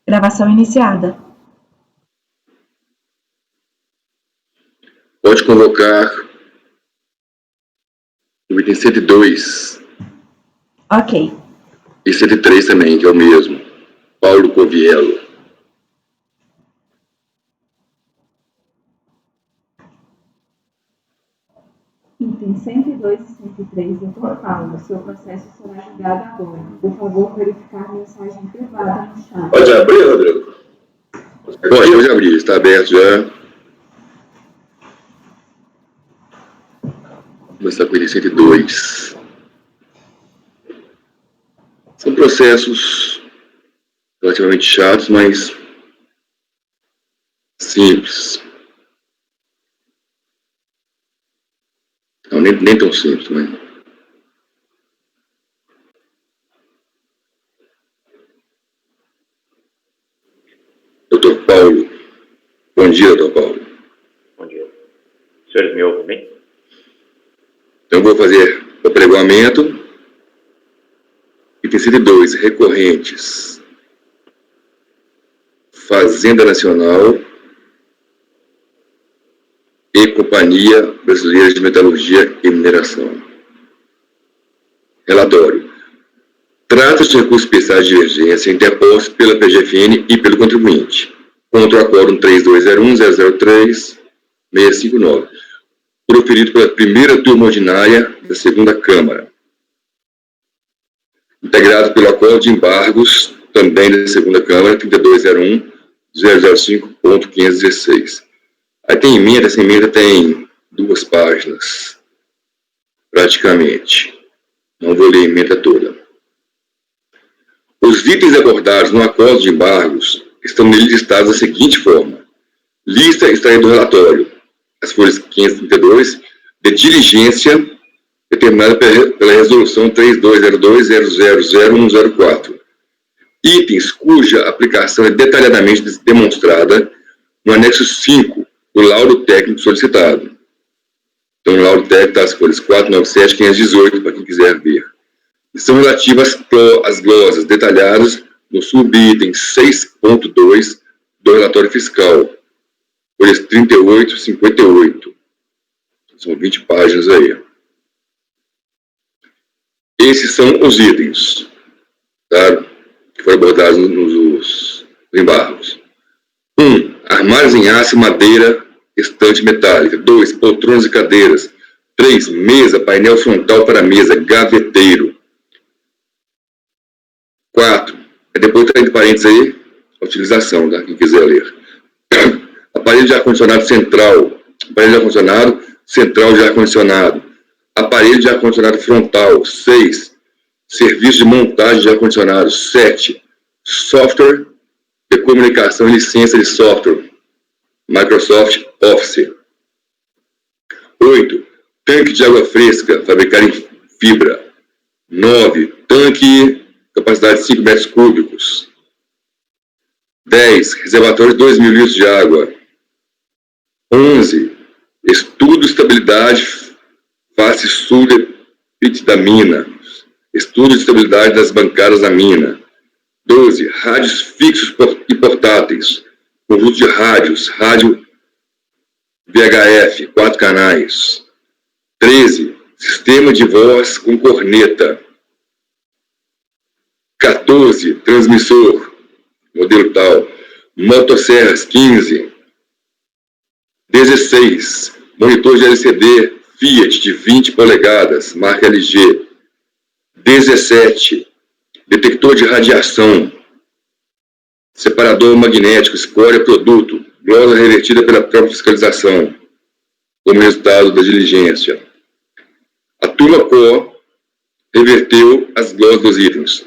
Gravação iniciada. Pode convocar o item 102. Ok. E 103 também, que é o mesmo. Paulo Coviello. Itens 102 e 103, Dr. Paulo, seu processo será julgado agora. Por favor, verificar mensagem privada no chat. Pode abrir, Rodrigo? Pode abrir, está aberto já. Vamos começar com o item 102. São processos relativamente chatos, mas simples. Não, nem tão simples, né? Doutor Paulo. Bom dia, doutor Paulo. Bom dia. Os senhores me ouvem bem? Então, eu vou fazer o pregoamento. Item 102, recorrentes. Fazenda Nacional e Companhia Brasileira de Metalurgia e Mineração. Relatório. Trata-se de recursos especiais de divergência interpostos pela PGFN e pelo contribuinte, contra o Acórdão 3201-003-659, proferido pela primeira turma ordinária da segunda Câmara, integrado pelo Acordo de Embargos, também da segunda Câmara, 3201-005.516. Aí tem emenda, essa emenda tem 2 páginas, praticamente. Não vou ler a emenda toda. Os itens abordados no acordo de embargos estão nele listados da seguinte forma. Lista extraída do relatório, as folhas 532, de diligência determinada pela Resolução 3202-0000104. Itens cuja aplicação é detalhadamente demonstrada no anexo 5 do laudo técnico solicitado. Então, no laudo técnico está as folhas 497 e 518, para quem quiser ver. E são relativas às glosas detalhadas no subitem 6.2 do relatório fiscal, folhas 38 e 58. São 20 páginas aí. Esses são os itens, tá, que foram abordados nos embargos. 1. Armários em aço e madeira, estante metálica. 2. Poltronas e cadeiras. 3. Mesa, painel frontal para mesa, gaveteiro. 4. Depois está entre parênteses aí, a utilização, tá? Quem quiser ler. Aparelho de ar-condicionado central. Aparelho de ar-condicionado central de ar-condicionado. Aparelho de ar-condicionado frontal. 6. Serviço de montagem de ar-condicionado. 7. Software de comunicação e licença de software. Microsoft Office. 8. Tanque de água fresca, fabricado em fibra. 9. Tanque, capacidade de 5 metros cúbicos. 10. Reservatório de 2.000 litros de água. 11. Estudo de estabilidade face sul da mina. Estudo de estabilidade das bancadas da mina. 12. Rádios fixos e portáteis. Conjunto de rádios. Rádio VHF, 4 canais. 13. Sistema de voz com corneta. 14. Transmissor, modelo tal. Motosserras, 15. 16. Monitor de LCD Fiat de 20 polegadas, marca LG. 17. Detector de radiação. Separador magnético, escória produto. Glosa revertida pela própria fiscalização, como resultado da diligência. A turma COR reverteu as glosas dos itens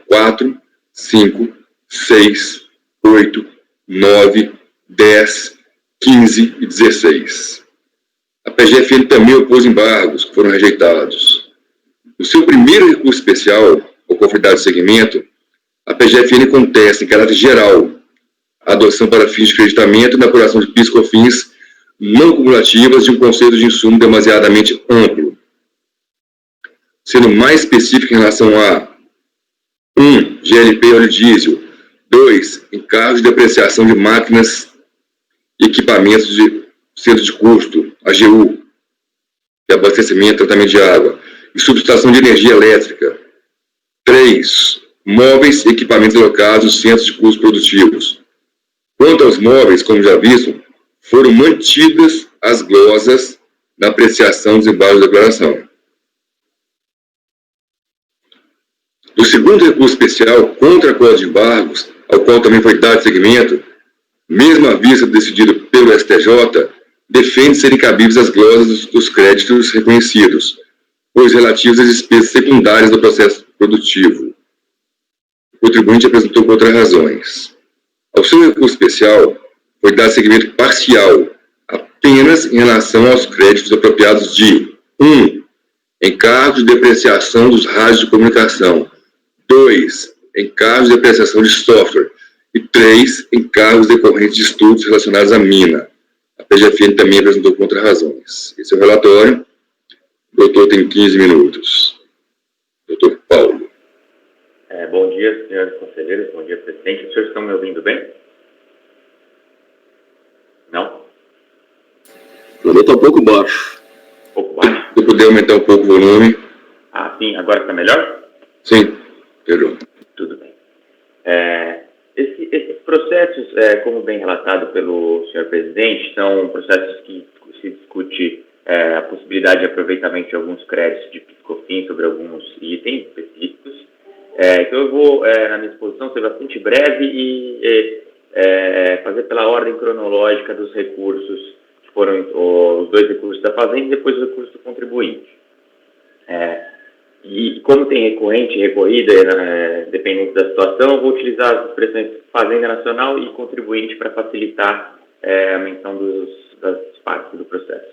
4, 5, 6, 8, 9, 10, 15 e 16. A PGFN também opôs embargos, que foram rejeitados. No seu primeiro recurso especial, ou conformidade de segmento, a PGFN contesta, em caráter geral, a adoção para fins de creditamento e na apuração de PIS/COFINS não cumulativas de um conceito de insumo demasiadamente amplo, sendo mais específico em relação a 1. GLP óleo diesel. 2. encargos de depreciação de máquinas e equipamentos de centro de custo, AGU, de abastecimento e tratamento de água, e subestação de energia elétrica. 3. Móveis e equipamentos alocados nos centros de custos produtivos. Quanto aos móveis, como já visto, foram mantidas as glosas da apreciação dos embargos da declaração. No segundo recurso especial contra a código de embargos, ao qual também foi dado seguimento, mesmo à vista decidido pelo STJ, defende serem cabíveis as glosas dos créditos reconhecidos, pois relativos às despesas secundárias do processo produtivo. O contribuinte apresentou contra-razões. Ao seu recurso especial, foi dado seguimento parcial, apenas em relação aos créditos apropriados de 1. Encargos de depreciação dos rádios de comunicação. 2. Encargos de depreciação de software. E 3. Encargos decorrentes de estudos relacionados à mina. A PGFN também apresentou contra-razões. Esse é o relatório. O doutor tem 15 minutos. Doutor Paulo. Bom dia, senhores conselheiros. Bom dia, presidente. Os senhores estão me ouvindo bem? Não? O volume está um pouco baixo. Um pouco baixo? Se puder aumentar um pouco o volume. Ah, sim. Agora está melhor? Sim, melhorou. Tudo bem. Esses processos, como bem relatado pelo senhor presidente, são processos que se discute a possibilidade de aproveitamento de alguns créditos de PIS/COFINS sobre alguns itens específicos. Então eu vou, na minha exposição, ser bastante breve e fazer pela ordem cronológica dos recursos, que foram os 2 recursos da Fazenda e depois o recurso do contribuinte. E como tem recorrente e recorrida, dependendo da situação, eu vou utilizar as expressões Fazenda Nacional e contribuinte para facilitar a menção das partes do processo.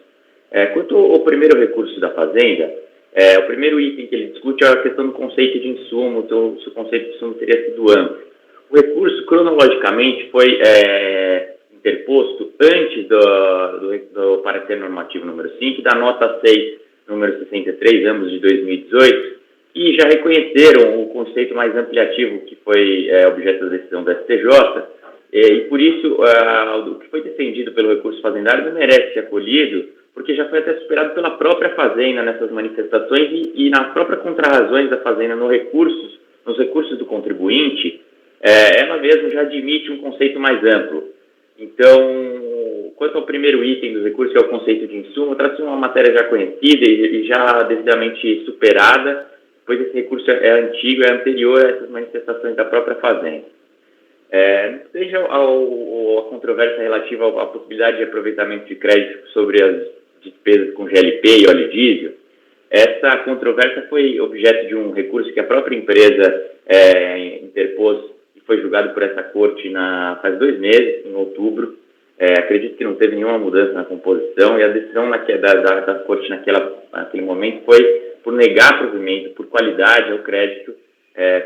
Quanto ao primeiro recurso da Fazenda, o primeiro item que ele discute é a questão do conceito de insumo, então se o conceito de insumo teria sido amplo. O recurso, cronologicamente, foi interposto antes do parecer normativo número 5, da nota 6, número 63, ambos de 2018, e já reconheceram o conceito mais ampliativo que foi objeto da decisão do STJ, e por isso o que foi defendido pelo recurso fazendário não merece ser acolhido, porque já foi até superado pela própria Fazenda nessas manifestações e nas próprias contrarrazões da Fazenda nos recursos do contribuinte, ela mesma já admite um conceito mais amplo. Então, quanto ao primeiro item do recurso, que é o conceito de insumo, trata-se de uma matéria já conhecida e já devidamente superada, pois esse recurso é antigo, é anterior a essas manifestações da própria Fazenda. Seja a controvérsia relativa à possibilidade de aproveitamento de crédito sobre as despesas com GLP e óleo diesel, essa controvérsia foi objeto de um recurso que a própria empresa interpôs e foi julgado por essa corte faz 2 meses, em outubro. Acredito que não teve nenhuma mudança na composição e a decisão da corte naquele momento foi por negar provimento por qualidade ao crédito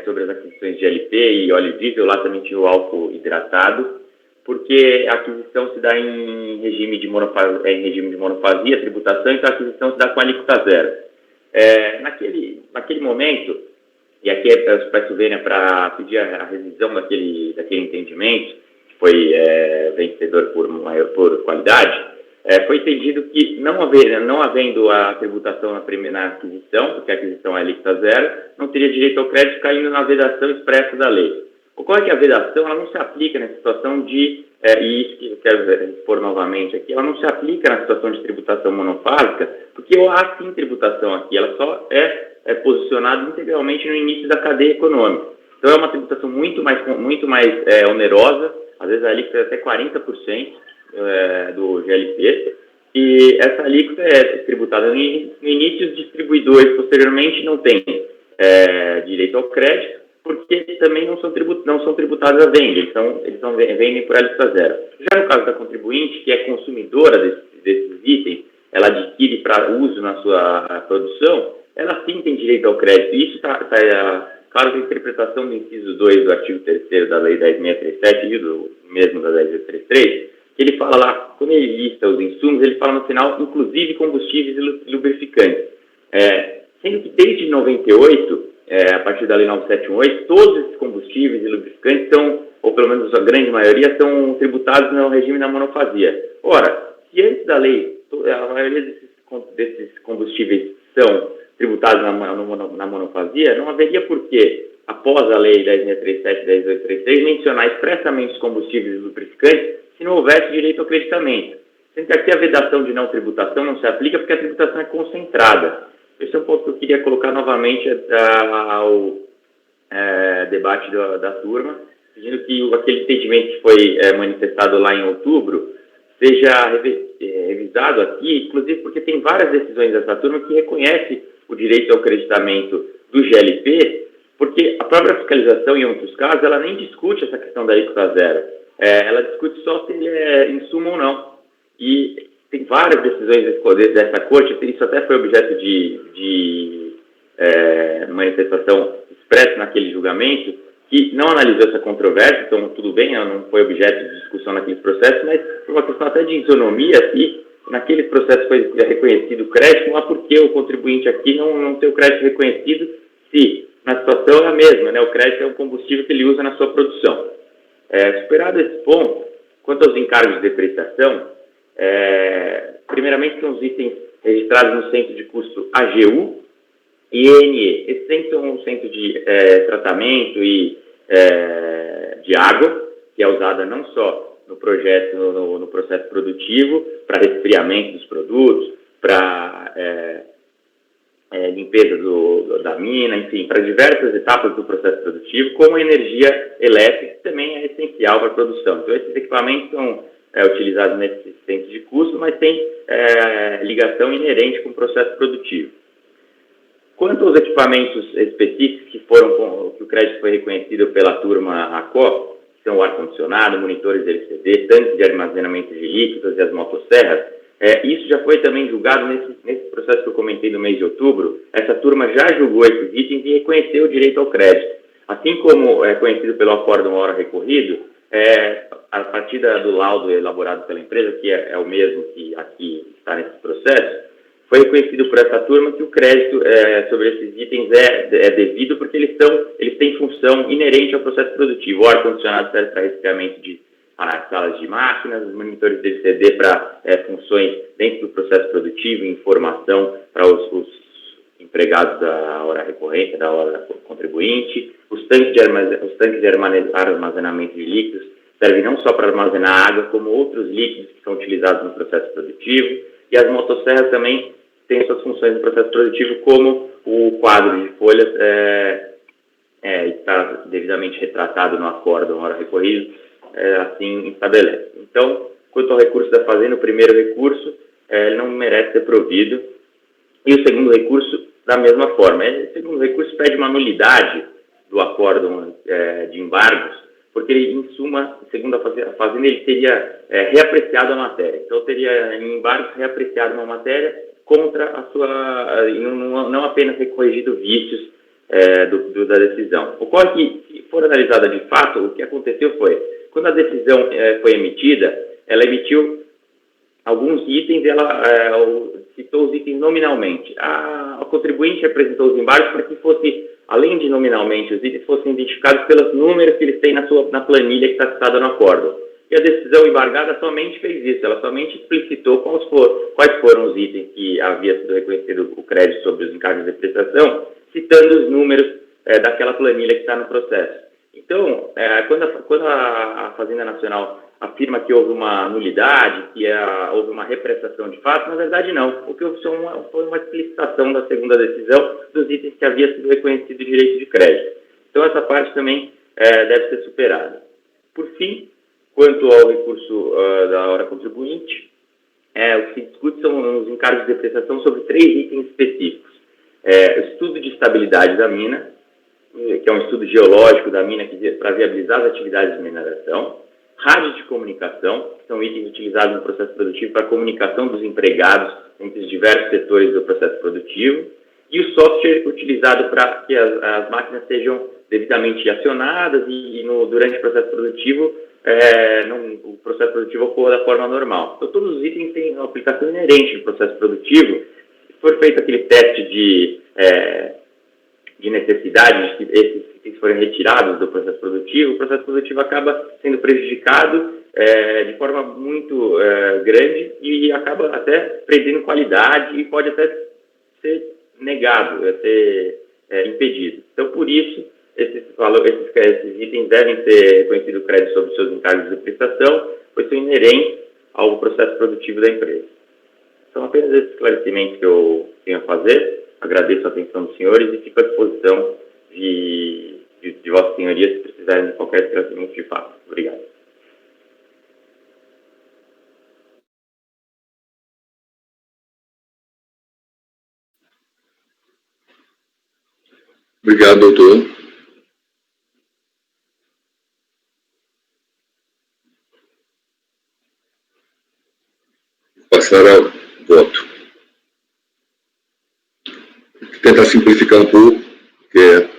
sobre as aquisições de GLP e óleo diesel, lá também tinha o álcool hidratado, porque a aquisição se dá em regime de monofasia, tributação, então a aquisição se dá com alíquota zero. Naquele momento, e aqui eu peço vênia para pedir a revisão daquele entendimento, que foi vencedor por qualidade, foi entendido que não havendo a tributação na aquisição, porque a aquisição é alíquota zero, não teria direito ao crédito caindo na vedação expressa da lei. Ocorre que a vedação ela não se aplica na situação e isso que eu quero expor novamente aqui, ela não se aplica na situação de tributação monofásica, porque há sim tributação aqui, ela só é posicionada integralmente no início da cadeia econômica. Então é uma tributação muito mais onerosa, às vezes a alíquota é até 40% do GLP, e essa alíquota é tributada no início, os distribuidores posteriormente não têm direito ao crédito, porque também não são tributados à venda, eles vendem por alíquota zero. Já no caso da contribuinte, que é consumidora desses itens, ela adquire para uso na sua produção, ela sim tem direito ao crédito. Isso está claro que a interpretação do inciso 2 do artigo 3º da Lei 10.637 e do mesmo da 10.833, que ele fala lá, quando ele lista os insumos, ele fala no final, inclusive combustíveis e lubrificantes. Sendo que desde 98, a partir da Lei 9718, todos esses combustíveis e lubrificantes são, ou pelo menos a grande maioria, são tributados no regime da monofasia. Ora, se antes da lei, a maioria desses combustíveis são tributados na monofasia, não haveria por que, após a Lei 10.637 e 10.833, mencionar expressamente os combustíveis e lubrificantes se não houvesse direito ao acreditamento. Sendo que aqui a vedação de não tributação não se aplica porque a tributação é concentrada. Esse é um ponto que eu queria colocar novamente ao debate da turma, pedindo que aquele entendimento que foi manifestado lá em outubro seja revisado aqui, inclusive porque tem várias decisões dessa turma que reconhece o direito ao acreditamento do GLP, porque a própria fiscalização, em outros casos, ela nem discute essa questão da alíquota zero. Ela discute só se ele é insumo ou não. E tem várias decisões dessa corte, isso até foi objeto de manifestação expressa naquele julgamento, que não analisou essa controvérsia, então tudo bem, ela não foi objeto de discussão naqueles processos, mas por uma questão até de isonomia, se naqueles processos foi reconhecido o crédito, não há por que o contribuinte aqui não ter o crédito reconhecido, se na situação é a mesma, né? O crédito é o combustível que ele usa na sua produção. Superado esse ponto, quanto aos encargos de depreciação, primeiramente são os itens registrados no centro de custo AGU e ENE. Esses centros são o centro de tratamento e de água, que é usada não só no projeto, no processo produtivo, para resfriamento dos produtos, para limpeza da mina, enfim, para diversas etapas do processo produtivo, como a energia elétrica, que também é essencial para a produção. Então, esses equipamentos são utilizados nesse centro de custo, mas tem ligação inerente com o processo produtivo. Quanto aos equipamentos específicos que o crédito foi reconhecido pela turma ACO, que são o ar-condicionado, monitores LCD, tanques de armazenamento de líquidos e as motosserras, isso já foi também julgado nesse processo que eu comentei no mês de outubro. Essa turma já julgou esses itens e reconheceu o direito ao crédito. Assim como é conhecido pelo acórdão hora recorrido, a partir do laudo elaborado pela empresa, que é o mesmo que aqui está nesse processo, foi reconhecido por essa turma que o crédito sobre esses itens é devido porque eles têm função inerente ao processo produtivo. O ar-condicionado serve para resfriamento de salas de máquinas, os monitores de LCD para funções dentro do processo produtivo, informação para os empregados da hora recorrente, da hora contribuinte. Os tanques de armazenamento de líquidos servem não só para armazenar água, como outros líquidos que são utilizados no processo produtivo. E as motosserras também têm suas funções no processo produtivo, como o quadro de folhas está devidamente retratado no acórdão hora recorrido, assim estabelece. Então, quanto ao recurso da Fazenda, o primeiro recurso ele não merece ser provido, e o segundo recurso da mesma forma. O segundo recurso pede uma nulidade do acórdão de embargos, porque ele, em suma, segundo a Fazenda, ele teria reapreciado a matéria. Então, teria em embargos reapreciado uma matéria contra a sua, não apenas ter corrigido vícios da decisão. Ocorre que, se for analisada de fato, o que aconteceu foi, quando a decisão foi emitida, ela emitiu alguns itens, ela citou os itens nominalmente. A contribuinte apresentou os embargos para que fosse, além de nominalmente, os itens fossem identificados pelos números que eles têm na planilha que está citada no acórdão. E a decisão embargada somente fez isso, ela somente explicitou quais foram os itens que havia sido reconhecido o crédito sobre os encargos de prestação, citando os números daquela planilha que está no processo. Então, quando a Fazenda Nacional afirma que houve uma nulidade, que houve uma represtação de fato, na verdade não. O que houve foi uma explicitação da segunda decisão dos itens que havia sido reconhecido o direito de crédito. Então, essa parte também deve ser superada. Por fim, quanto ao recurso da hora contribuinte, o que se discute são os encargos de depreciação sobre 3 itens específicos. O estudo de estabilidade da mina, que é um estudo geológico da mina para viabilizar as atividades de mineração, rádio de comunicação, que são itens utilizados no processo produtivo para a comunicação dos empregados entre os diversos setores do processo produtivo, e o software utilizado para que as máquinas sejam devidamente acionadas e durante o processo produtivo, o processo produtivo ocorra da forma normal. Então, todos os itens têm uma aplicação inerente no processo produtivo. Se for feito aquele teste de de necessidade, de que esses itens forem retirados do processo produtivo, o processo produtivo acaba sendo prejudicado de forma muito grande e acaba até perdendo qualidade e pode até ser negado, ser impedido. Então, por isso, esses itens devem ser reconhecidos crédito sobre seus encargos de prestação, pois são inerentes ao processo produtivo da empresa. São apenas esses esclarecimentos que eu tenho a fazer. Agradeço a atenção dos senhores e fico à disposição de Vossa Senhoria se precisarem de qualquer esclarecimento de fato. Obrigado. Obrigado, doutor. Vou passar ao voto. Vou tentar simplificar um pouco, que é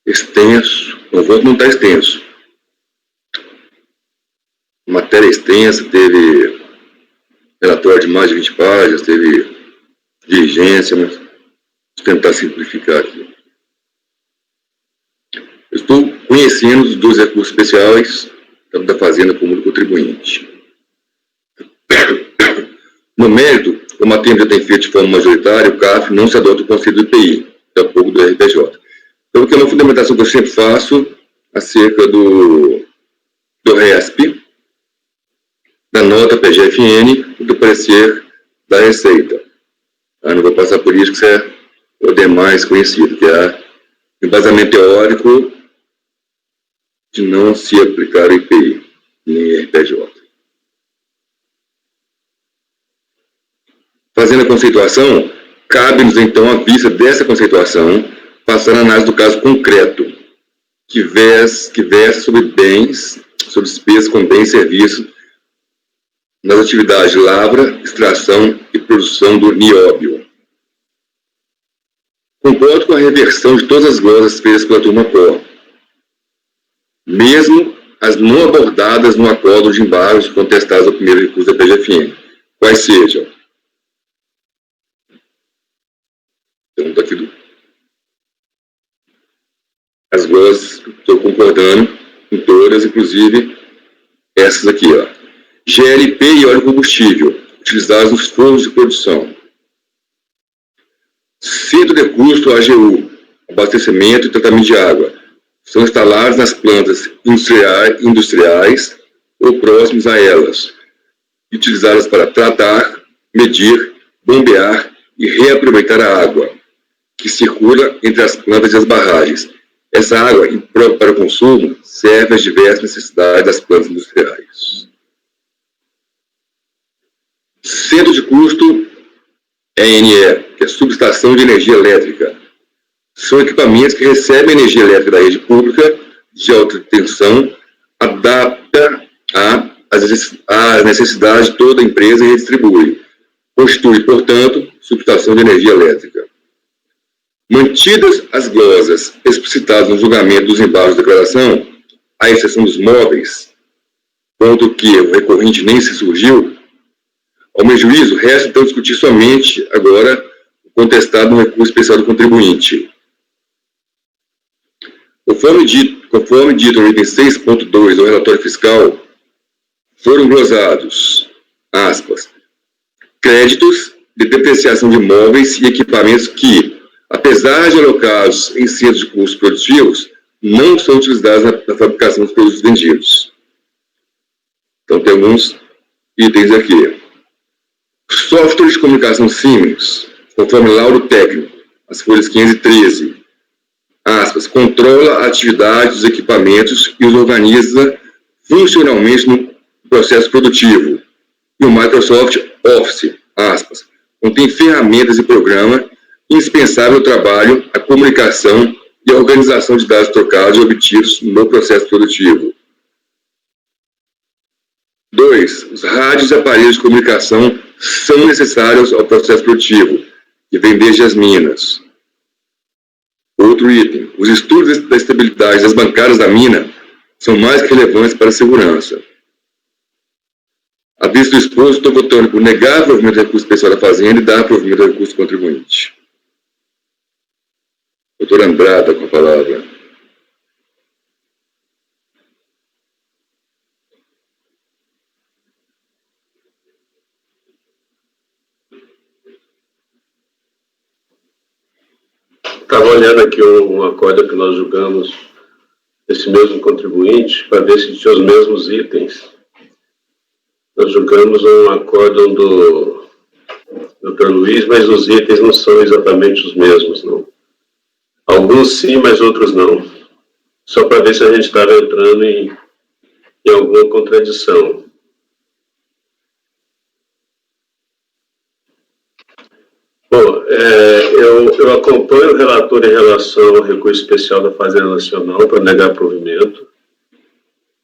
extenso. O voto não está extenso. A matéria extensa, teve relatório de mais de 20 páginas, teve diligência, mas vou tentar simplificar aqui. Eu estou conhecendo os 2 recursos especiais, tanto da Fazenda como do contribuinte. No mérito, como a TEM já tem feito de forma majoritária, o CAF não se adota o conceito do IPI, tampouco do RPJ. Então, que é uma fundamentação que eu sempre faço acerca do RESP, da nota PGFN e do parecer da Receita. Não vou passar por isso, que isso é o demais conhecido, que é o embasamento teórico de não se aplicar o IPI, nem RPJ. Fazendo a conceituação, cabe-nos, então, à vista dessa conceituação, passar a análise do caso concreto, que versa sobre bens, sobre despesas com bens e serviços nas atividades de lavra, extração e produção do nióbio. Concordo com a reversão de todas as glosas feitas pela turma POR, mesmo as não abordadas no acordo de embargos contestados ao primeiro recurso da PGFN, quais sejam. Então, aqui as glosas, estou concordando com todas, inclusive essas aqui, ó. GLP e óleo combustível, utilizados nos fornos de produção. Centro de custo AGU, abastecimento e tratamento de água, são instalados nas plantas industriais ou próximos a elas, utilizadas para tratar, medir, bombear e reaproveitar a água, que circula entre as plantas e as barragens. Essa água, imprópria para o consumo, serve às diversas necessidades das plantas industriais. Centro de custo ENE, que é subestação de energia elétrica. São equipamentos que recebem energia elétrica da rede pública de alta tensão, adapta às necessidades de toda a empresa e redistribui. Constitui, portanto, subestação de energia elétrica. Mantidas as glosas explicitadas no julgamento dos embargos de declaração, à exceção dos móveis, ponto que o recorrente nem se surgiu, ao meu juízo, resta então discutir somente agora o contestado no recurso especial do contribuinte. Conforme dito no item 6.2 do relatório fiscal, foram glosados, aspas, créditos de depreciação de imóveis e equipamentos que, apesar de alocados em centros de custos produtivos, não são utilizados na fabricação dos produtos vendidos. Então, tem alguns itens aqui. Software de comunicação Siemens, conforme laudo técnico, as folhas 513, aspas, controla a atividade dos equipamentos e os organiza funcionalmente no processo produtivo. E o Microsoft Office, aspas, contém ferramentas e programa indispensável ao trabalho, à comunicação e à organização de dados trocados e obtidos no processo produtivo. 2. Os rádios e aparelhos de comunicação são necessários ao processo produtivo, que vem desde as minas. Outro item. Os estudos da estabilidade das bancadas da mina são mais que relevantes para a segurança. A vista do exposto, estou votando por negar o provimento do recurso especial da Fazenda e dar provimento do recurso do contribuinte. Doutor Andrada, com a palavra. Estava olhando aqui um acordo que nós julgamos desse mesmo contribuinte para ver se tinha os mesmos itens. Nós julgamos um acórdão do Dr. Luiz, mas os itens não são exatamente os mesmos, não. Alguns sim, mas outros não. Só para ver se a gente estava entrando em alguma contradição. Bom, eu acompanho o relator em relação ao recurso especial da Fazenda Nacional para negar provimento.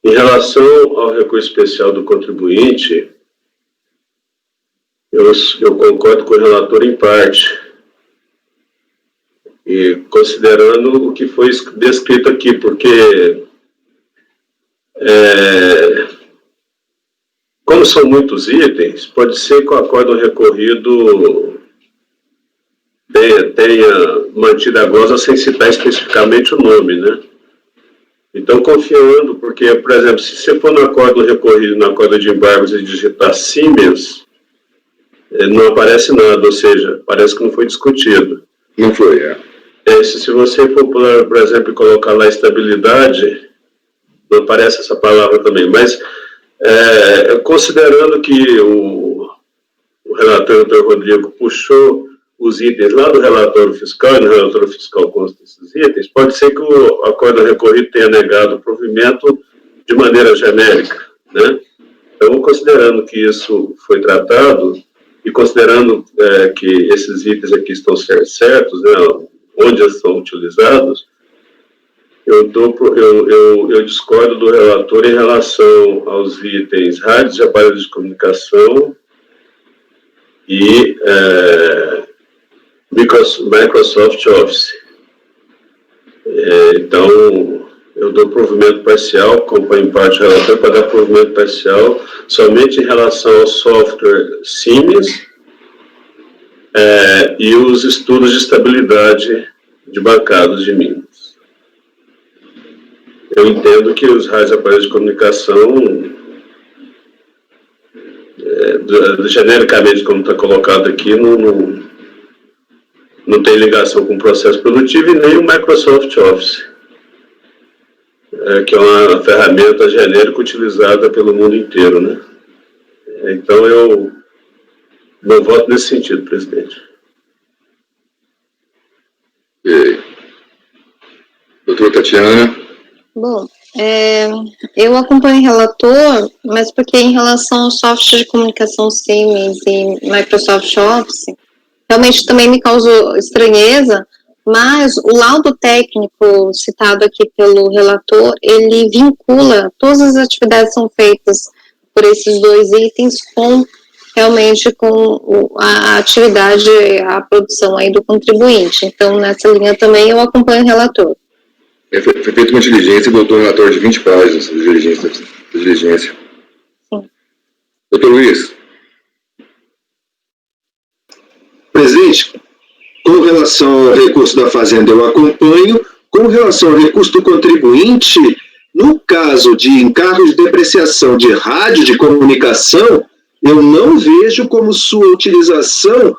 Em relação ao recurso especial do contribuinte, eu concordo com o relator em parte. E considerando o que foi descrito aqui, porque como são muitos itens, pode ser que o acórdão recorrido tenha mantido a glosa sem citar especificamente o nome, né? Então, confiando, porque, por exemplo, se você for no acórdão recorrido, no acórdão de embargos e digitar Siemens, não aparece nada, ou seja, parece que não foi discutido. Não foi, Se você for, por exemplo, colocar lá estabilidade, não aparece essa palavra também, mas considerando que o relator, Dr. Rodrigo, puxou os itens lá do relatório fiscal, e no relatório fiscal consta esses itens, pode ser que o acórdão recorrido tenha negado o provimento de maneira genérica, né? Então, considerando que isso foi tratado, e considerando que esses itens aqui estão certos, né, onde eles são utilizados, eu discordo do relator em relação aos itens rádios e aparelhos de comunicação e Microsoft Office. Então, eu dou provimento parcial, acompanho em parte o relator para dar provimento parcial somente em relação ao software Siemens e os estudos de estabilidade de bancadas de Minas. Eu entendo que os rádios e aparelhos de comunicação, genericamente, como está colocado aqui, não tem ligação com o processo produtivo e nem o Microsoft Office, que é uma ferramenta genérica utilizada pelo mundo inteiro, né? Então, meu voto nesse sentido, presidente. Doutora Tatiana. Bom, eu acompanho o relator, mas porque em relação ao software de comunicação Siemens e Microsoft Office, realmente também me causou estranheza, mas o laudo técnico citado aqui pelo relator, ele vincula todas as atividades que são feitas por esses dois itens realmente com a atividade, a produção aí do contribuinte. Então, nessa linha também eu acompanho o relator. Foi feita uma diligência e botou um relatório de 20 páginas de diligência. Sim. Doutor Luiz. Presidente, com relação ao recurso da Fazenda, eu acompanho. Com relação ao recurso do contribuinte, no caso de encargos de depreciação de rádio de comunicação, eu não vejo como sua utilização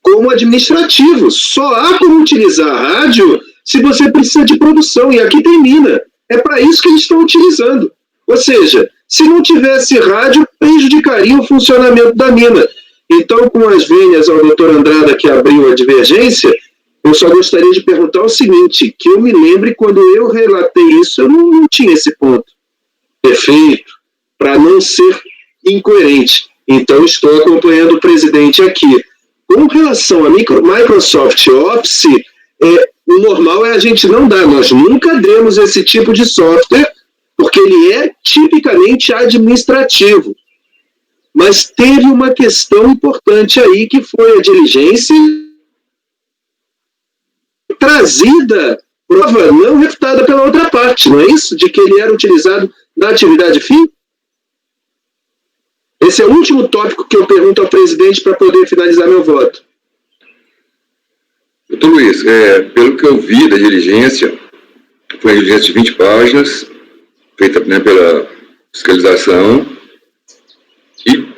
como administrativo. Só há como utilizar a rádio se você precisa de produção, e aqui tem mina. É para isso que eles estão utilizando. Ou seja, se não tivesse rádio, prejudicaria o funcionamento da mina. Então, com as vênias ao doutor Andrada, que abriu a divergência, eu só gostaria de perguntar o seguinte, que eu me lembre, quando eu relatei isso, eu não tinha esse ponto perfeito, para não ser incoerente. Então, estou acompanhando o presidente aqui. Com relação a Microsoft Office, o normal é a gente não dar. Nós nunca demos esse tipo de software, porque ele é tipicamente administrativo. Mas teve uma questão importante aí, que foi a diligência trazida, prova não refutada pela outra parte, não é isso? De que ele era utilizado na atividade fim? Esse é o último tópico que eu pergunto ao presidente para poder finalizar meu voto. Doutor Luiz, pelo que eu vi da diligência, foi uma diligência de 20 páginas, feita, né, pela fiscalização, e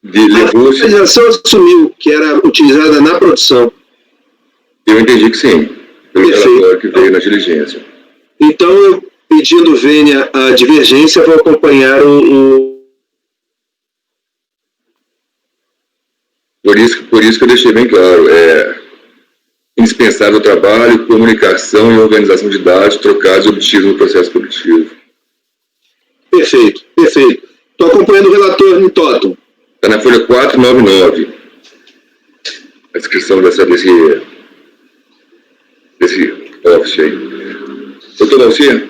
levou-se... A fiscalização assumiu que era utilizada na produção. Eu entendi que sim, pelo Perfeito. relatório que veio na diligência. Então, eu, pedindo venha a divergência, vou acompanhar Por isso que eu deixei bem claro, indispensável o trabalho, comunicação e organização de dados trocados e obtidos no processo produtivo. Perfeito, perfeito. Estou acompanhando o relator em totum. Está na folha 499, a descrição desse office aí. Doutor Dalcia?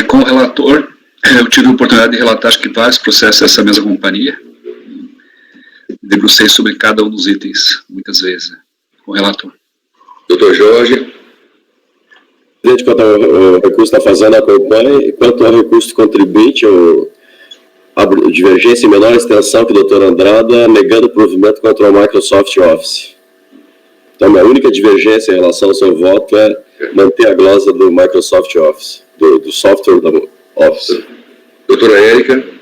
Como relator, eu tive a oportunidade de relatar, acho que vários processos dessa mesma companhia. Debrucei sobre cada um dos itens, muitas vezes, né, com o relator. Doutor Jorge? Presidente, quanto ao recurso da Fazenda, acompanhe. E quanto ao recurso do contribuinte, a divergência em menor extensão que o doutor Andrada, negando o provimento contra o Microsoft Office. Então, minha única divergência em relação ao seu voto é manter a glosa do Microsoft Office, do software da Office. Doutora Érica?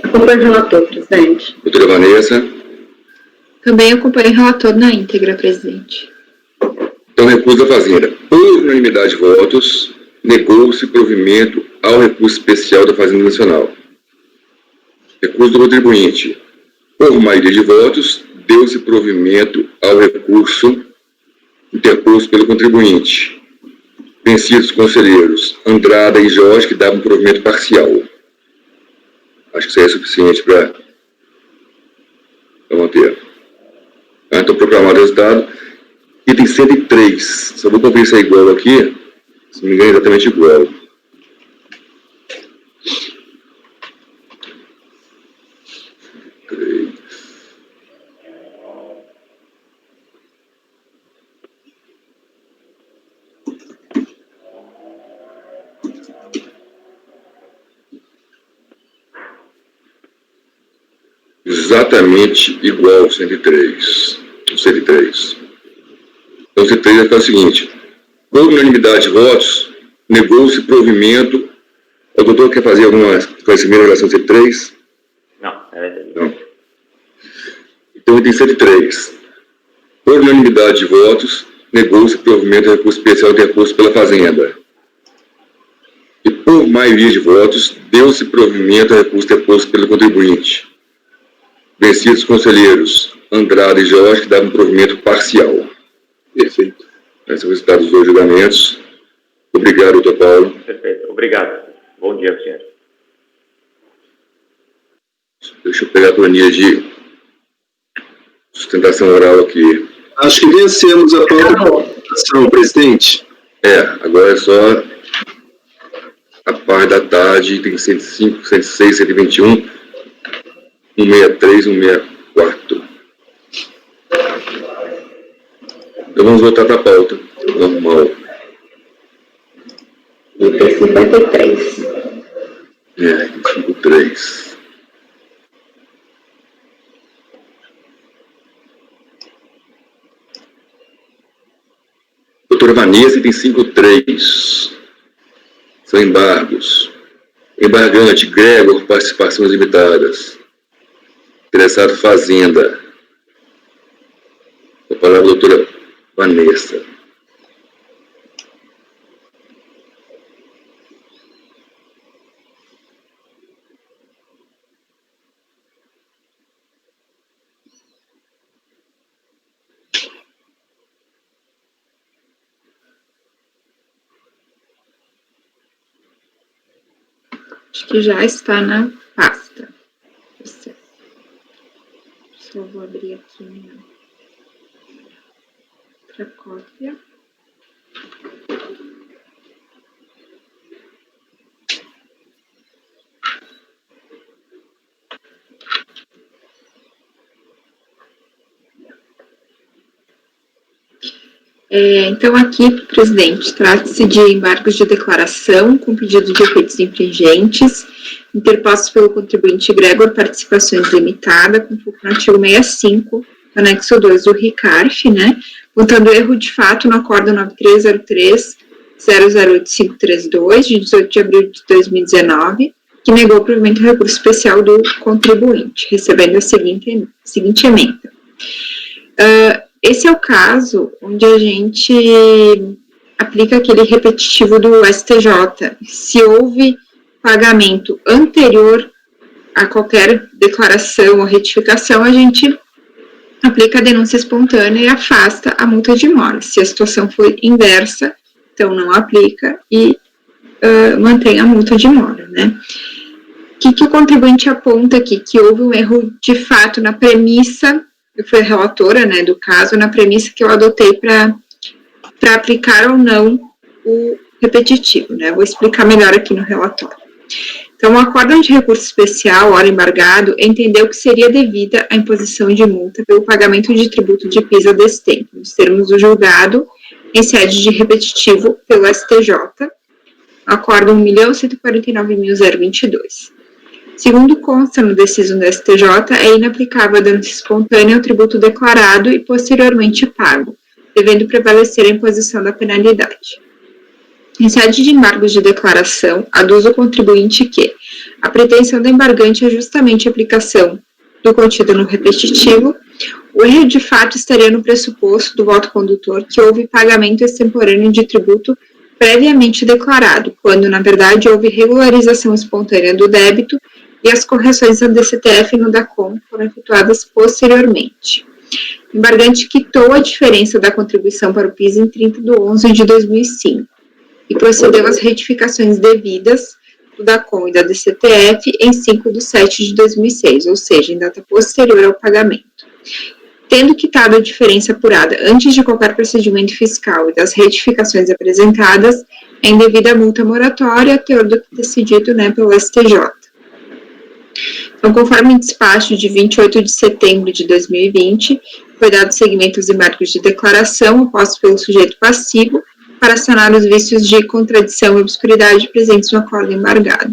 Acompanho o relator, presidente. Doutora Vanessa? Também acompanho o relator na íntegra, presidente. Então, recurso da Fazenda. Por unanimidade de votos, negou-se provimento ao recurso especial da Fazenda Nacional. Recurso do contribuinte. Por maioria de votos, deu-se provimento ao recurso interposto pelo contribuinte. Vencidos conselheiros Andrada e Jorge, que davam provimento parcial. Acho que isso aí é suficiente para manter. Então, proclamado o resultado. Item 103. Só vou conferir se é igual aqui. Se não me engano, é exatamente igual. Exatamente igual ao 103. O 103. Então, o 103 vai ficar o seguinte: por unanimidade de votos, negou-se provimento. O doutor quer fazer alguma esclarecimento em relação ao 103? Não. Não. Então, item 103. Por unanimidade de votos, negou-se provimento de recurso especial interposto pela Fazenda. E por maioria de votos, deu-se provimento a recurso interposto pelo contribuinte. Vencidos conselheiros Andrada e Jorge, que davam provimento parcial. Perfeito. Esses são os resultados dos dois julgamentos. Obrigado, doutor Paulo. Perfeito. Obrigado. Bom dia, senhor. Deixa eu pegar a planilha de sustentação oral aqui. Acho que vencemos a pauta de votação, presidente. Agora é só a parte da tarde, tem 105, 106, 121, 163, 164. Então vamos voltar para a pauta normal. Item 53. 53. Doutora Vanessa, item 53. São embargos. Embargante, Gregor, participações limitadas. Interessado, Fazenda. A palavra, doutora Vanessa. Acho que já está na pasta. Só vou abrir aqui minha outra cópia. Então, aqui, presidente, trata-se de embargos de declaração com pedido de efeitos infringentes, interpostos pelo contribuinte Gregor, participações limitada, com foco no artigo 65, anexo 2 do RICARF, né, apontando erro de fato no acórdão 9303-008532, de 18 de abril de 2019, que negou o provimento do recurso especial do contribuinte, recebendo a seguinte emenda. Esse é o caso onde a gente aplica aquele repetitivo do STJ. Se houve pagamento anterior a qualquer declaração ou retificação, a gente aplica a denúncia espontânea e afasta a multa de mora. Se a situação for inversa, então não aplica e mantém a multa de mora, né? O que o contribuinte aponta aqui? Que houve um erro de fato na premissa, eu fui a relatora, né, do caso, na premissa que eu adotei para aplicar ou não o repetitivo, né? Vou explicar melhor aqui no relatório. Então, o acórdão de recurso especial, ora embargado, entendeu que seria devida a imposição de multa pelo pagamento de tributo de PIS a destempo, nos termos do julgado, em sede de repetitivo pelo STJ, acórdão 1.149.022. Segundo consta no deciso do STJ, é inaplicável a denúncia espontânea ao tributo declarado e posteriormente pago, devendo prevalecer a imposição da penalidade. Em sede de embargos de declaração, aduz o contribuinte que a pretensão do embargante é justamente a aplicação do contido no repetitivo. O erro de fato estaria no pressuposto do voto condutor que houve pagamento extemporâneo de tributo previamente declarado, quando, na verdade, houve regularização espontânea do débito e as correções da DCTF e no DACOM foram efetuadas posteriormente. O embargante quitou a diferença da contribuição para o PIS em 30/11/2005 e procedeu às retificações devidas do DACOM e da DCTF em 5/7/2006, ou seja, em data posterior ao pagamento. Tendo quitado a diferença apurada antes de qualquer procedimento fiscal e das retificações apresentadas, é indevida a multa moratória, a teor do que decidido, né, pelo STJ. Então, conforme o despacho de 28 de setembro de 2020, foi dado seguimento aos embargos de declaração opostos pelo sujeito passivo para sanar os vícios de contradição e obscuridade presentes no acórdão embargado.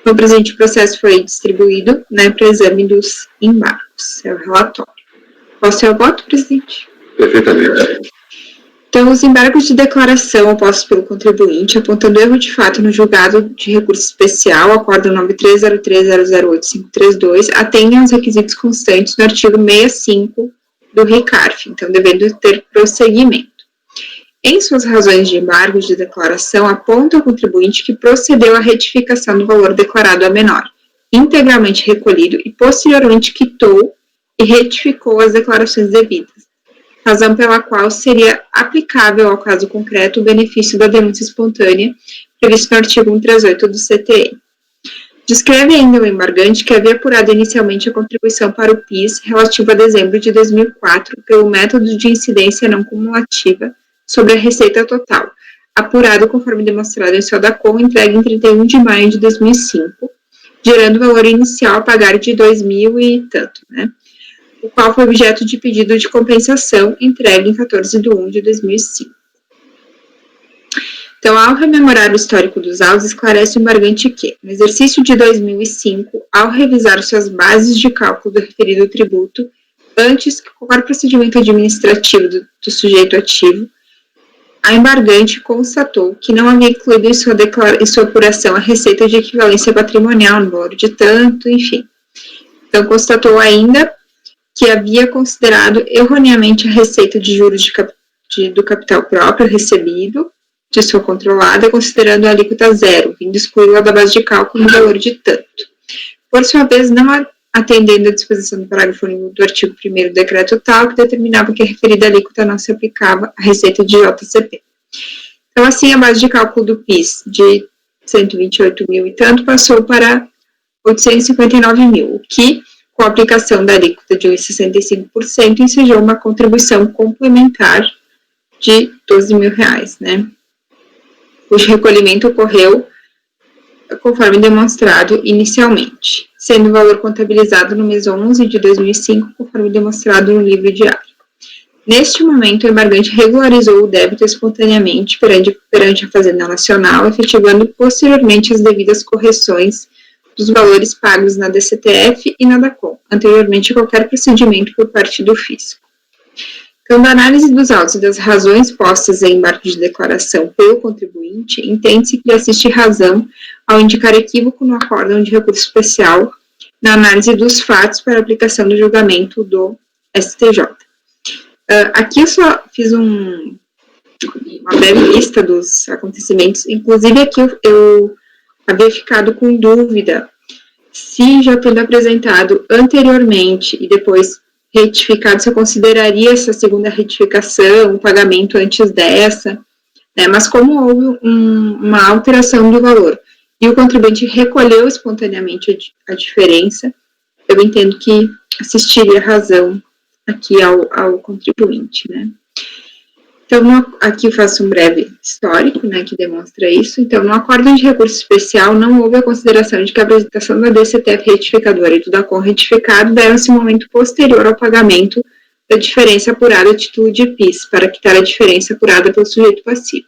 Então, o presente processo foi distribuído, né, para exame dos embargos. É o relatório. Posso ter o voto, presidente? Perfeitamente. Então, os embargos de declaração opostos pelo contribuinte, apontando erro de fato no julgado de recurso especial, acórdão 9303008532, atendem aos requisitos constantes no artigo 65 do RICARF, então devendo ter prosseguimento. Em suas razões de embargo de declaração, aponta ao contribuinte que procedeu à retificação do valor declarado a menor, integralmente recolhido e posteriormente quitou e retificou as declarações devidas, razão pela qual seria aplicável ao caso concreto o benefício da denúncia espontânea previsto no artigo 138 do CTN. Descreve ainda o embargante que havia apurado inicialmente a contribuição para o PIS relativa a dezembro de 2004 pelo método de incidência não cumulativa sobre a receita total, apurado conforme demonstrado em seu DACOM, entregue em 31 de maio de 2005, gerando o valor inicial a pagar de 2.000 e tanto, né? O qual foi objeto de pedido de compensação entregue em 14/1/2005. Então, ao rememorar o histórico dos autos, esclarece o embargante que, no exercício de 2005, ao revisar suas bases de cálculo do referido tributo, antes que qualquer procedimento administrativo do sujeito ativo, a embargante constatou que não havia incluído em sua apuração a receita de equivalência patrimonial no valor de tanto, enfim. Então, constatou ainda que havia considerado erroneamente a receita de juros do capital próprio recebido de sua controlada, considerando a alíquota zero, vindo excluí-la da base de cálculo no valor de tanto. Por sua vez, não atendendo à disposição do parágrafo único do artigo 1º do decreto tal, que determinava que a referida alíquota não se aplicava à receita de JCP. Então, assim, a base de cálculo do PIS de 128.000 e tanto passou para 859.000, o que, com a aplicação da alíquota de 1,65%, ensejou uma contribuição complementar de R$12.000, né? Cujo recolhimento ocorreu conforme demonstrado inicialmente, sendo o valor contabilizado no mês 11 de 2005, conforme demonstrado no livro diário. Neste momento, o embargante regularizou o débito espontaneamente perante a Fazenda Nacional, efetivando posteriormente as devidas correções dos valores pagos na DCTF e na DACOM, anteriormente a qualquer procedimento por parte do fisco. Então, da análise dos autos e das razões postas em embargo de declaração pelo contribuinte, entende-se que assiste razão ao indicar equívoco no acórdão de recurso especial na análise dos fatos para aplicação do julgamento do STJ. Aqui eu só fiz uma breve lista dos acontecimentos, inclusive aqui eu havia ficado com dúvida se já tendo apresentado anteriormente e depois retificado, se eu consideraria essa segunda retificação, o pagamento antes dessa, né, mas como houve uma alteração do valor e o contribuinte recolheu espontaneamente a diferença, eu entendo que assistiria razão aqui ao contribuinte, né. Então, aqui eu faço um breve histórico, né, que demonstra isso. Então, no acórdão de recurso especial, não houve a consideração de que a apresentação da DCTF retificadora e do DACON retificado deram-se momento posterior ao pagamento da diferença apurada a título de PIS, para quitar a diferença apurada pelo sujeito passivo.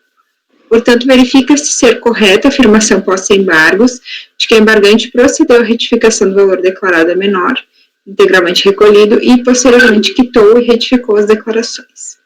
Portanto, verifica-se ser correta a afirmação posta em embargos de que a embargante procedeu à retificação do valor declarado a menor, integralmente recolhido, e posteriormente quitou e retificou as declarações.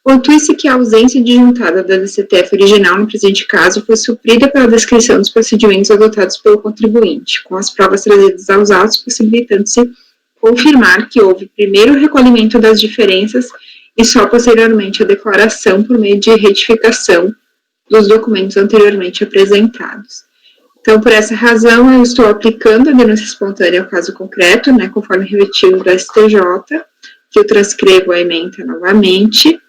Pontue-se que a ausência disjuntada da DCTF original no presente caso foi suprida pela descrição dos procedimentos adotados pelo contribuinte, com as provas trazidas aos autos, possibilitando-se confirmar que houve primeiro o recolhimento das diferenças e só posteriormente a declaração por meio de retificação dos documentos anteriormente apresentados. Então, por essa razão, eu estou aplicando a denúncia espontânea ao caso concreto, né, conforme revetido da STJ, que eu transcrevo a ementa novamente,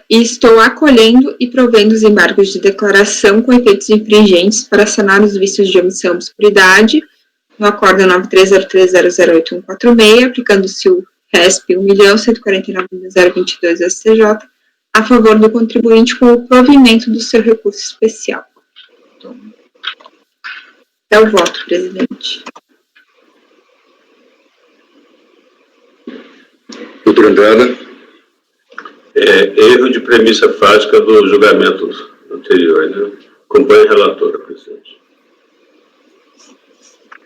e estou acolhendo e provendo os embargos de declaração com efeitos infringentes para sanar os vícios de omissão e obscuridade, no acórdão 9303008146, aplicando-se o RESP 1.149.022 STJ, a favor do contribuinte com o provimento do seu recurso especial. É o voto, presidente. Doutor Andrada. Erro de premissa fática do julgamento anterior, né? Acompanhe a relatora, presidente.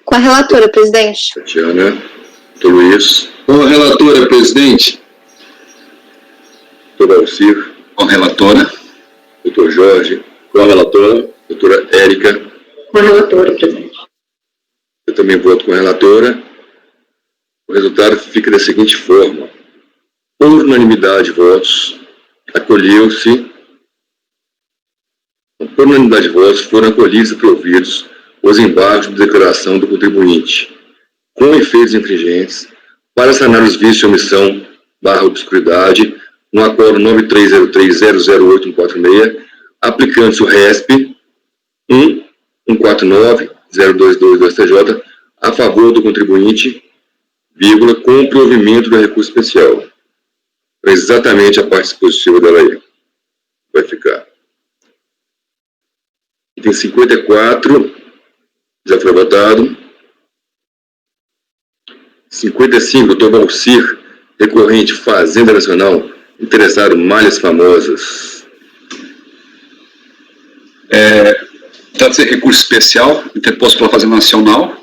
Com a relatora, presidente. Tatiana. Doutor Luiz. Com a relatora, presidente. Doutor Alcir. Com a relatora. Doutor Jorge. Com a relatora. Doutora Érica. Com a relatora, presidente. Eu também voto com a relatora. O resultado fica da seguinte forma. Por unanimidade de votos, acolheu-se, por unanimidade de votos, foram acolhidos e providos os embargos de declaração do contribuinte, com efeitos infringentes, para sanar os vícios de omissão / obscuridade, no acordo 9303008146, aplicando-se o RESP 1.149.022 do STJ, a favor do contribuinte, vírgula, com o provimento do recurso especial. Exatamente a parte dispositiva dela aí. Vai ficar. Item 54, já foi votado. 55, doutor Valcir, recorrente Fazenda Nacional, interessado malhas famosas. Trata-se de recurso especial interposto pela Fazenda Nacional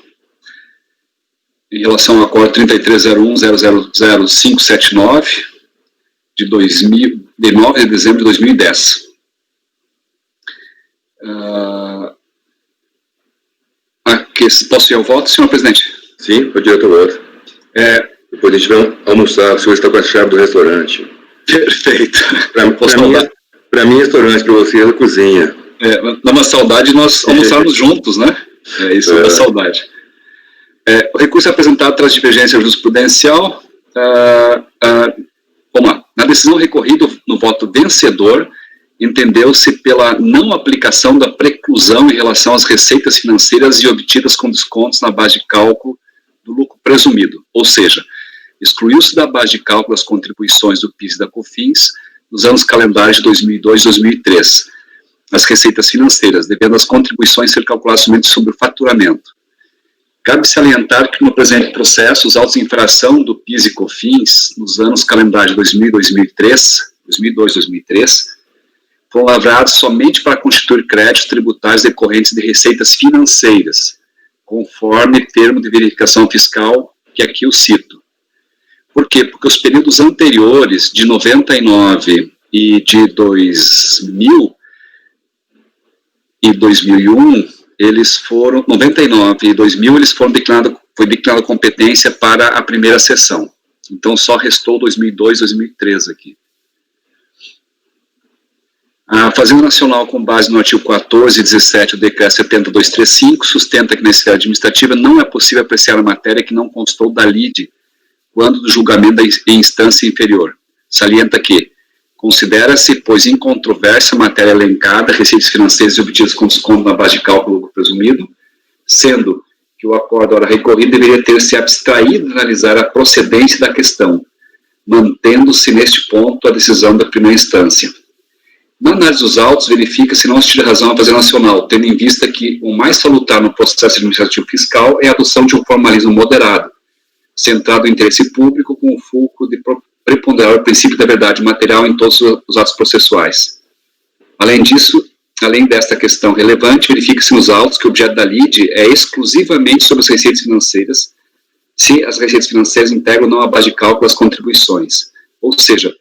em relação ao acordo 3301.0000579 de 9 de dezembro de 2010. Posso ir ao voto, senhor presidente? Sim, foi direto ao voto. Depois a gente vai almoçar, o senhor está com a chave do restaurante. Perfeito. Para mim, restaurante, para você é a cozinha. Dá uma saudade nós almoçarmos juntos, né? Isso é uma saudade. O recurso apresentado traz divergência jurisprudencial. Vamos lá. Na decisão recorrida no voto vencedor, entendeu-se pela não aplicação da preclusão em relação às receitas financeiras e obtidas com descontos na base de cálculo do lucro presumido, ou seja, excluiu-se da base de cálculo as contribuições do PIS e da COFINS nos anos calendários de 2002 e 2003, as receitas financeiras, devendo as contribuições ser calculadas somente sobre o faturamento. Cabe salientar que no presente processo, os autos de infração do PIS e COFINS, nos anos calendário de 2002 e 2003, foram lavrados somente para constituir créditos tributários decorrentes de receitas financeiras, conforme termo de verificação fiscal que aqui eu cito. Por quê? Porque os períodos anteriores, de 99 e de 2000 e 2001, eles foram, 99 e 2000, eles foram foi declarada competência para a primeira sessão. Então, só restou 2002 e 2003 aqui. A Fazenda Nacional, com base no artigo 14 e 17 do Decreto 70235, sustenta que na esfera administrativa não é possível apreciar a matéria que não constou da lide quando do julgamento em instância inferior. Salienta que considera-se, pois incontrovérsia, a matéria elencada, receitas financeiras obtidas com desconto na base de cálculo lucro presumido, sendo que o acordo, ora recorrido, deveria ter se abstraído de analisar a procedência da questão, mantendo-se neste ponto a decisão da primeira instância. Na análise dos autos, verifica se não se tira razão a Fazenda Nacional, tendo em vista que o mais salutar no processo administrativo fiscal é a adoção de um formalismo moderado, centrado no interesse público, com o fulcro de preponderar o princípio da verdade material em todos os atos processuais. Além disso, além desta questão relevante, verifica-se nos autos que o objeto da lide é exclusivamente sobre as receitas financeiras, se as receitas financeiras integram ou não a base de cálculo das contribuições. Ou seja,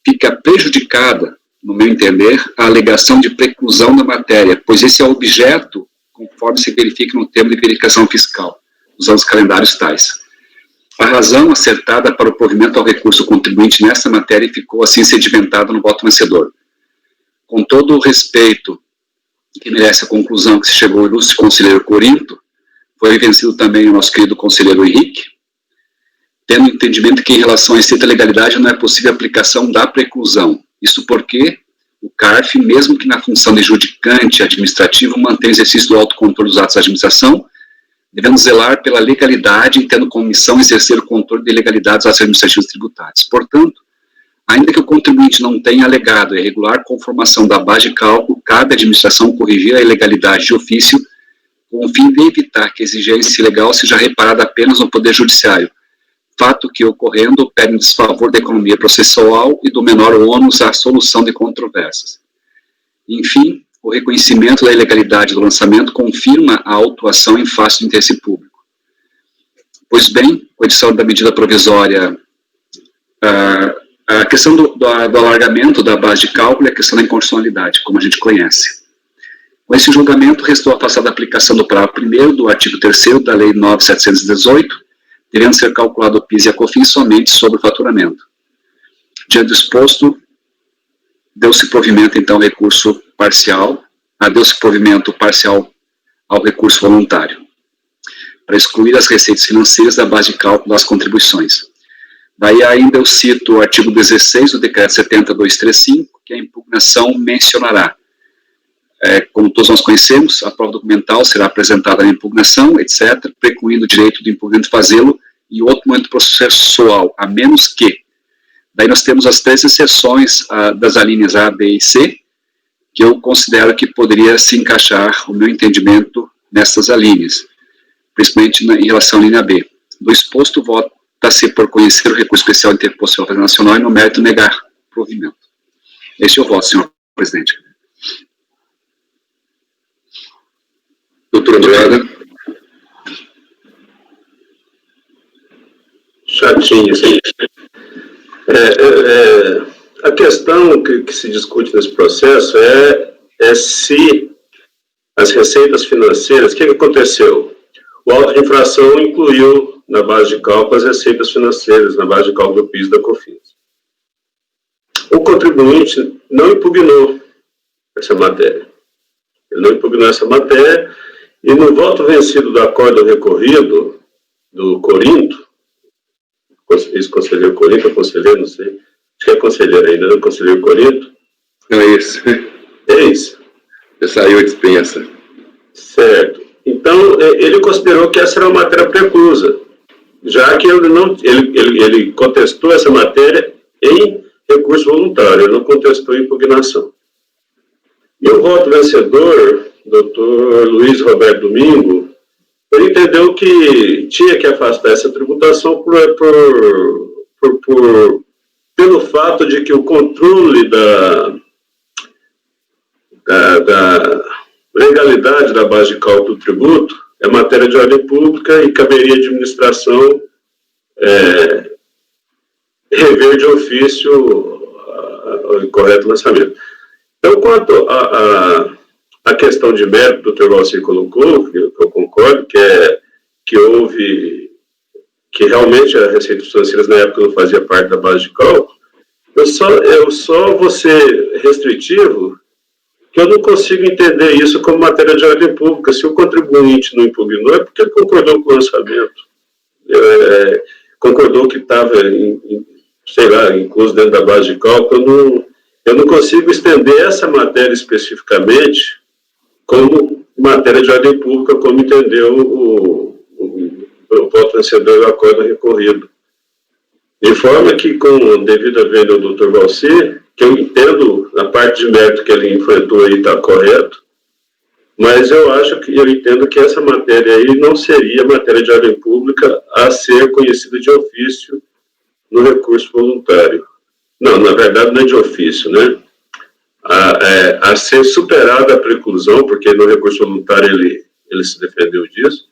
fica prejudicada, no meu entender, a alegação de preclusão da matéria, pois esse é o objeto, conforme se verifica no termo de verificação fiscal, usando os calendários tais. A razão acertada para o provimento ao recurso contribuinte nessa matéria ficou assim sedimentada no voto vencedor. Com todo o respeito que merece a conclusão que se chegou o ilustre conselheiro Corinto, foi vencido também o nosso querido conselheiro Henrique, tendo o entendimento que em relação à estrita legalidade não é possível a aplicação da preclusão. Isso porque o CARF, mesmo que na função de judicante administrativo, mantém o exercício do autocontrole dos atos da administração, devendo zelar pela legalidade e tendo como missão exercer o controle de legalidade dos atos administrativos tributários. Portanto, ainda que o contribuinte não tenha alegado a irregular conformação da base de cálculo, cabe à administração corrigir a ilegalidade de ofício com o fim de evitar que a exigência ilegal seja reparada apenas no Poder Judiciário, fato que, ocorrendo, pede em desfavor da economia processual e do menor ônus à solução de controvérsias. Enfim, o reconhecimento da ilegalidade do lançamento confirma a autuação em face do interesse público. Pois bem, com a edição da medida provisória, a questão do alargamento da base de cálculo é a questão da inconstitucionalidade, como a gente conhece. Com esse julgamento, restou afastada a aplicação do parágrafo 1º do artigo 3º da Lei 9.718, devendo ser calculado o PIS e a COFINS somente sobre o faturamento. Diante do exposto, deu-se provimento, então, recurso parcial, deu-se provimento parcial ao recurso voluntário, para excluir as receitas financeiras da base de cálculo das contribuições. Daí ainda eu cito o artigo 16 do Decreto 70235, que a impugnação mencionará. Como todos nós conhecemos, a prova documental será apresentada na impugnação, etc., precluindo o direito do impugnante fazê-lo em outro momento processual, a menos que. Daí nós temos as 3 exceções das alíneas A, B e C, que eu considero que poderia se encaixar o meu entendimento nessas alíneas, principalmente em relação à linha B. Do exposto, vota-se por conhecer o recurso especial interposto pela Fazenda Nacional e no mérito negar provimento. Este é o voto, senhor presidente. Doutor Andrada. Chatinho, sim. A questão que se discute nesse processo é se as receitas financeiras, o que aconteceu? O auto de infração incluiu na base de cálculo as receitas financeiras, na base de cálculo do PIS e da COFINS. O contribuinte não impugnou essa matéria. Ele não impugnou essa matéria e no voto vencido do acordo recorrido do Corinto, ex-conselheiro Corinto, ou conselheiro, não sei, acho que é conselheiro ainda, não é conselheiro Corinto? Não é isso. É isso. Já saiu a dispensa. Certo. Então, ele considerou que essa era uma matéria preclusa, já que ele contestou essa matéria em recurso voluntário, ele não contestou em impugnação. E o voto vencedor, doutor Luiz Roberto Domingo, ele entendeu que tinha que afastar essa tributação pelo fato de que o controle da legalidade da base de cálculo do tributo é matéria de ordem pública e caberia à administração rever de ofício o incorreto lançamento. Então, quanto a questão de mérito que o Dr. Valcir colocou, que eu concordo, que houve, que realmente a Receita Financeiras na época não fazia parte da base de cálculo, eu só vou ser restritivo, que eu não consigo entender isso como matéria de ordem pública. Se o contribuinte não impugnou, é porque ele concordou com o lançamento. Concordou que estava, sei lá, incluso dentro da base de cálculo. Eu não consigo estender essa matéria especificamente como matéria de ordem pública, como entendeu o voto vencedor do acordo recorrido. De forma que, com devida vênia ao Dr. Valcir, que eu entendo a parte de mérito que ele enfrentou aí está correto, mas eu entendo que essa matéria aí não seria matéria de ordem pública a ser conhecida de ofício no recurso voluntário. Não, na verdade não é de ofício, né? A ser superada a preclusão, porque no recurso voluntário ele se defendeu disso,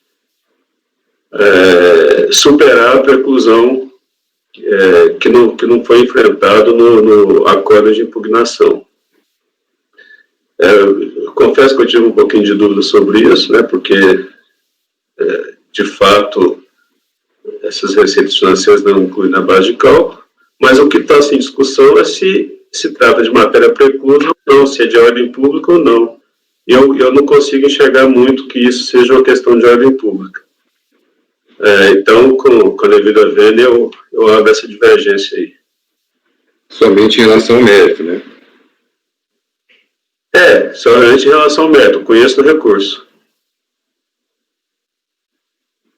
superar a preclusão que não foi enfrentado no acordo de impugnação. Eu confesso que eu tive um pouquinho de dúvida sobre isso, né, porque, de fato, essas receitas financeiras não incluem na base de cálculo, mas o que está em discussão é se trata de matéria preclusa ou não, se é de ordem pública ou não. Eu não consigo enxergar muito que isso seja uma questão de ordem pública. Então, com a devida vênia, eu abro essa divergência aí. Somente em relação ao mérito, né? Somente em relação ao mérito. Conheço o recurso.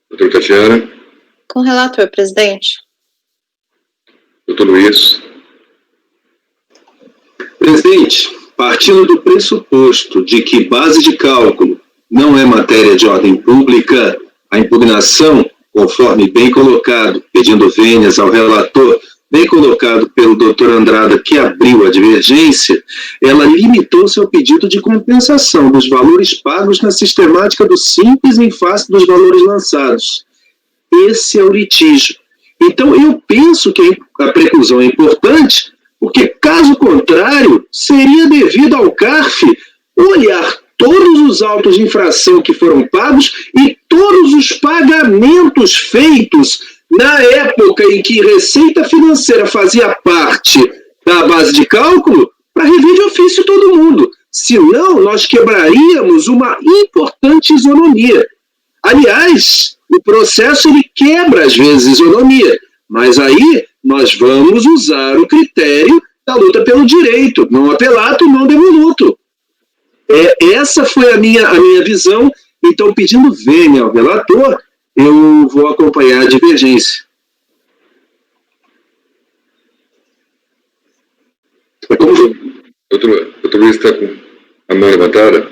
Doutora Tatiana. Com o relator, presidente. Doutor Luiz. Presidente, partindo do pressuposto de que base de cálculo não é matéria de ordem pública, a impugnação, conforme bem colocado, pedindo vênias ao relator, bem colocado pelo Dr. Andrada, que abriu a divergência, ela limitou seu pedido de compensação dos valores pagos na sistemática do Simples em face dos valores lançados. Esse é o litígio. Então, eu penso que a preclusão é importante, porque, caso contrário, seria devido ao CARF olhar todos os autos de infração que foram pagos e todos os pagamentos feitos na época em que Receita Financeira fazia parte da base de cálculo, para rever de ofício todo mundo. Senão, nós quebraríamos uma importante isonomia. Aliás, o processo ele quebra, às vezes, isonomia, mas aí nós vamos usar o critério da luta pelo direito, não apelato, não devoluto. Essa foi a minha visão. Então, pedindo vênia ao relator, eu vou acompanhar a divergência. Doutor Luiz está com a mão levantada?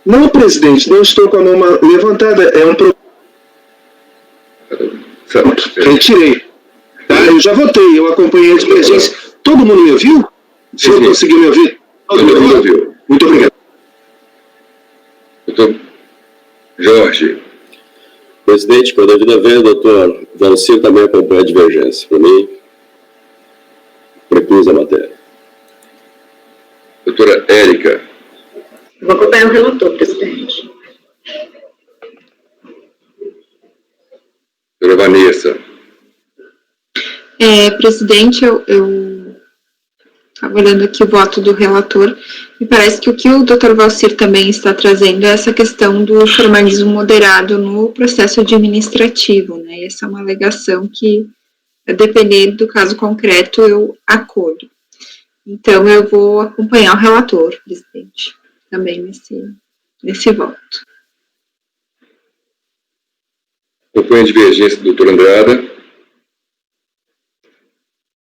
Não, presidente, não estou com a mão levantada. É um problema. Retirei. Tá, eu já votei, eu acompanhei a divergência. Todo mundo me ouviu? O senhor conseguiu me ouvir? Todo mundo me ouviu. Muito obrigado. Doutor Jorge. Presidente, com a devida vênia, doutor Valcir também acompanha a divergência. Para mim, preclusa a matéria. Doutora Érica. Vou acompanhar o relator, presidente. Doutora Vanessa. Presidente, eu estava olhando aqui o voto do relator, e parece que o que o Dr. Valcir também está trazendo é essa questão do formalismo moderado no processo administrativo, né? E essa é uma alegação que, dependendo do caso concreto, eu acolho. Então, eu vou acompanhar o relator, presidente, também nesse voto. Acompanha a divergência do doutor Andrada.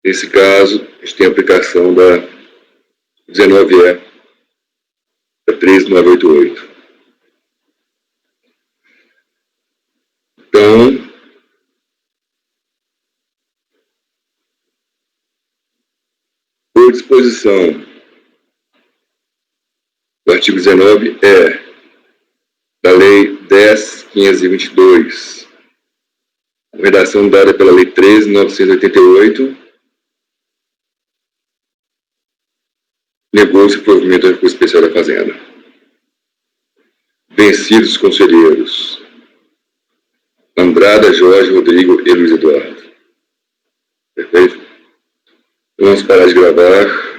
Nesse caso, a gente tem a aplicação da 19E, da 13988. Então, por disposição do artigo 19E da Lei 10.522. A redação dada pela Lei 13.988. Negou-se o provimento do recurso especial da Fazenda. Vencidos os conselheiros Andrada, Jorge, Rodrigo e Luiz Eduardo. Perfeito? Vamos parar de gravar.